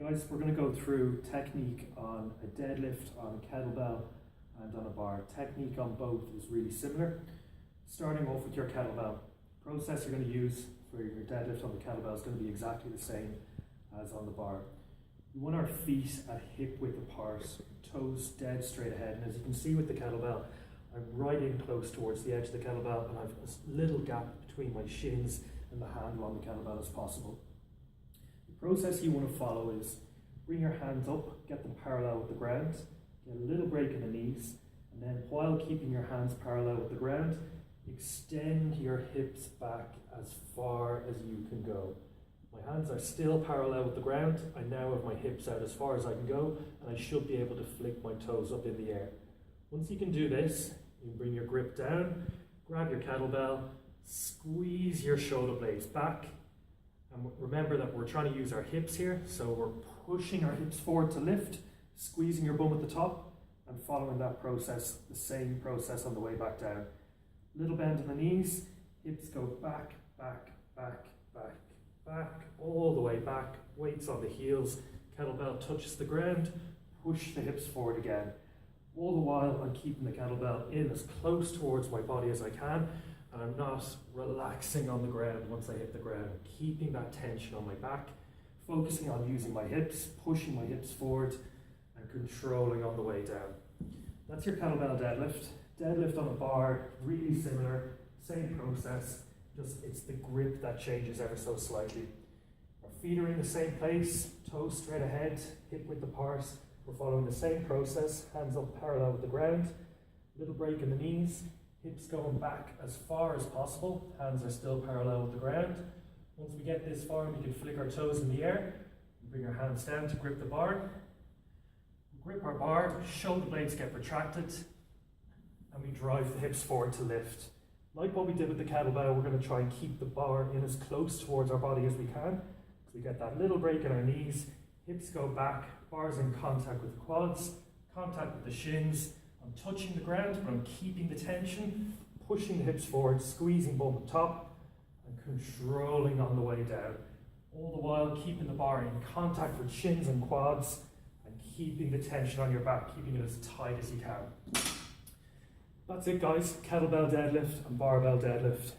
Guys, we're going to go through technique on a deadlift, on a kettlebell and on a bar. Technique on both is really similar. Starting off with your kettlebell. Process you're going to use for your deadlift on the kettlebell is going to be exactly the same as on the bar. We want our feet at hip width apart, toes dead straight ahead, and as you can see with the kettlebell, I'm right in close towards the edge of the kettlebell and I have as little gap between my shins and the handle on the kettlebell as possible. The process you want to follow is bring your hands up, get them parallel with the ground, get a little break in the knees, and then while keeping your hands parallel with the ground, extend your hips back as far as you can go. My hands are still parallel with the ground. I now have my hips out as far as I can go, and I should be able to flick my toes up in the air. Once you can do this, you can bring your grip down, grab your kettlebell, squeeze your shoulder blades back, and remember that we're trying to use our hips here, so we're pushing our hips forward to lift, squeezing your bum at the top, and following that process, the same process on the way back down. Little bend in the knees, hips go back, back, back, back, back, all the way back, weights on the heels, kettlebell touches the ground, push the hips forward again. All the while I'm keeping the kettlebell in as close towards my body as I can, and I'm not relaxing on the ground once I hit the ground. I'm keeping that tension on my back, focusing on using my hips, pushing my hips forward, and controlling on the way down. That's your kettlebell deadlift. Deadlift on a bar, really similar, same process, just it's the grip that changes ever so slightly. Our feet are in the same place, toes straight ahead, hip width apart. We're following the same process, hands up parallel with the ground, little break in the knees, hips going back as far as possible, hands are still parallel with the ground. Once we get this far, we can flick our toes in the air, bring our hands down to grip the bar. Grip our bar, shoulder blades get retracted, and we drive the hips forward to lift. Like what we did with the kettlebell, we're going to try and keep the bar in as close towards our body as we can. So we get that little break in our knees, hips go back, bars in contact with the quads, contact with the shins. I'm touching the ground, but I'm keeping the tension, pushing the hips forward, squeezing bum at top, and controlling on the way down. All the while keeping the bar in contact with shins and quads, and keeping the tension on your back, keeping it as tight as you can. That's it guys, kettlebell deadlift and barbell deadlift.